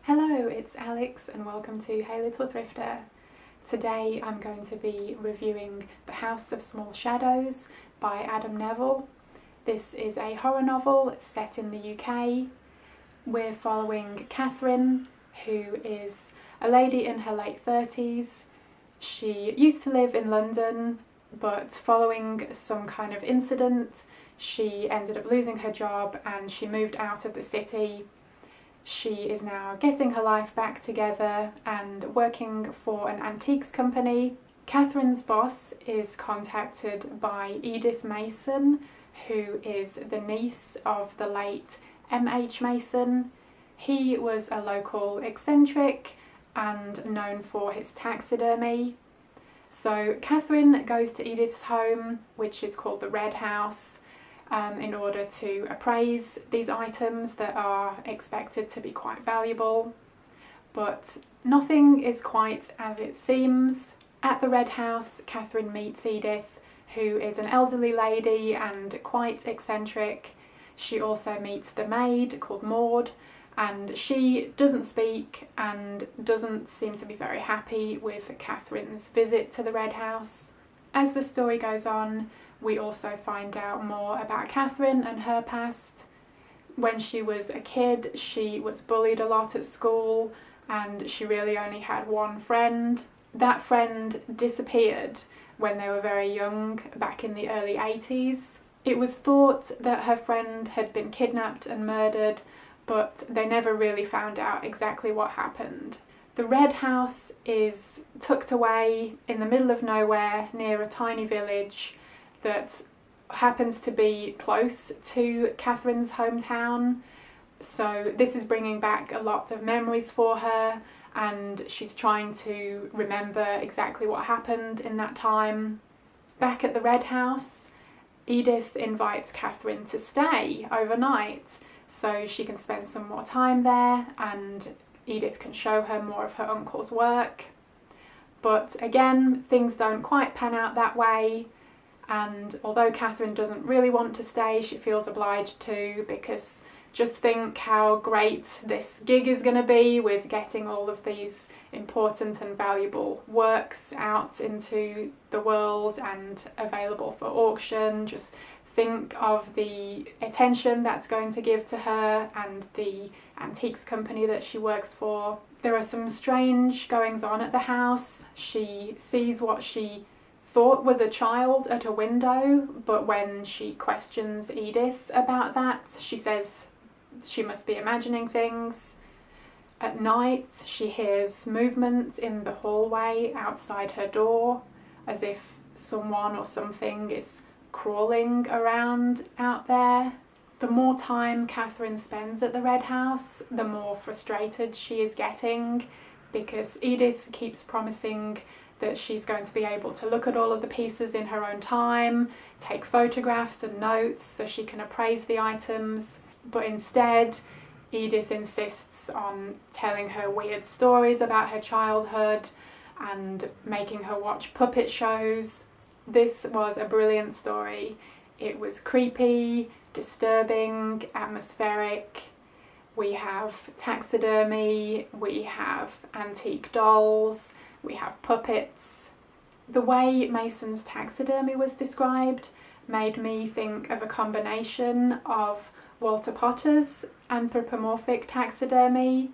Hello, it's Alex and welcome to Hey Little Thrifter. Today I'm going to be reviewing The House of Small Shadows by Adam Nevill. This is a horror novel set in the UK. We're following Catherine, who is a lady in her late 30s. She used to live in London, but following some kind of incident, she ended up losing her job and she moved out of the city. She is now getting her life back together and working for an antiques company. Catherine's boss is contacted by Edith Mason, who is the niece of the late M.H. Mason. He was a local eccentric and known for his taxidermy. So Catherine goes to Edith's home, which is called the Red House, in order to appraise these items that are expected to be quite valuable. But nothing is quite as it seems. At the Red House, Catherine meets Edith, who is an elderly lady and quite eccentric. She also meets the maid called Maud, and she doesn't speak and doesn't seem to be very happy with Catherine's visit to the Red House. As the story goes on, we also find out more about Catherine and her past. When she was a kid, she was bullied a lot at school and she really only had one friend. That friend disappeared when they were very young, back in the early 80s. It was thought that her friend had been kidnapped and murdered, but they never really found out exactly what happened. The Red House is tucked away in the middle of nowhere near a tiny village that happens to be close to Catherine's hometown. So this is bringing back a lot of memories for her, and she's trying to remember exactly what happened in that time. Back at the Red House, Edith invites Catherine to stay overnight so she can spend some more time there and Edith can show her more of her uncle's work. But again, things don't quite pan out that way, and although Catherine doesn't really want to stay, she feels obliged to, because just think how great this gig is going to be with getting all of these important and valuable works out into the world and available for auction. Just think of the attention that's going to give to her and the antiques company that she works for. There are some strange goings on at the house. She sees what she thought was a child at a window, but when she questions Edith about that, she says she must be imagining things. At night, she hears movement in the hallway outside her door, as if someone or something is crawling around out there. The more time Catherine spends at the Red House, the more frustrated she is getting, because Edith keeps promising that she's going to be able to look at all of the pieces in her own time, take photographs and notes so she can appraise the items, but instead Edith insists on telling her weird stories about her childhood and making her watch puppet shows. This was a brilliant story. It was creepy, disturbing, atmospheric. We have taxidermy, we have antique dolls, we have puppets. The way Mason's taxidermy was described made me think of a combination of Walter Potter's anthropomorphic taxidermy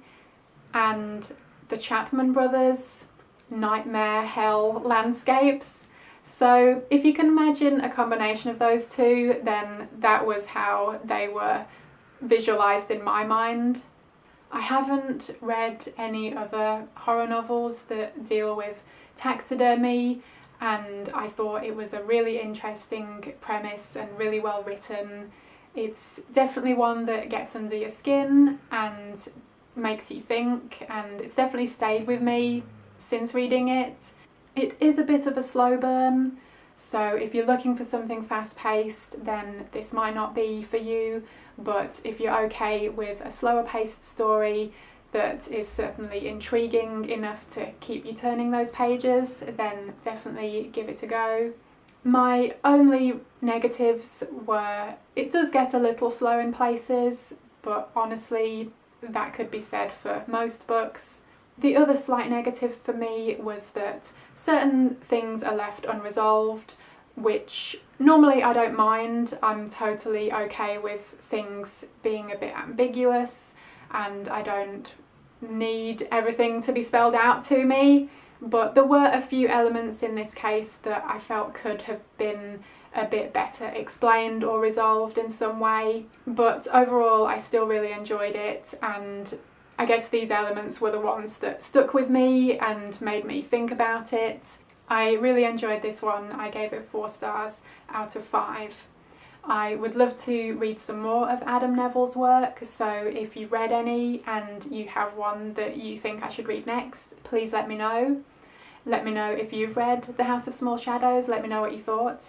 and the Chapman brothers' nightmare hell landscapes. So if you can imagine a combination of those two, then that was how they were visualized in my mind. I haven't read any other horror novels that deal with taxidermy, and I thought it was a really interesting premise and really well written. It's definitely one that gets under your skin and makes you think, and it's definitely stayed with me since reading it. It is a bit of a slow burn, so if you're looking for something fast-paced, then this might not be for you, but if you're okay with a slower paced story that is certainly intriguing enough to keep you turning those pages, then definitely give it a go. My only negatives were, it does get a little slow in places, but honestly that could be said for most books. The other slight negative for me was that certain things are left unresolved, which normally I don't mind. I'm totally okay with things being a bit ambiguous, and I don't need everything to be spelled out to me, but there were a few elements in this case that I felt could have been a bit better explained or resolved in some way. But overall I still really enjoyed it, and I guess these elements were the ones that stuck with me and made me think about it. I really enjoyed this one. I gave it 4 stars out of 5. I would love to read some more of Adam Nevill's work, so if you've read any and you have one that you think I should read next, please let me know. Let me know if you've read The House of Small Shadows, let me know what you thought.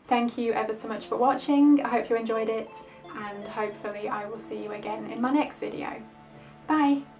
Thank you ever so much for watching. I hope you enjoyed it, and hopefully I will see you again in my next video. Bye!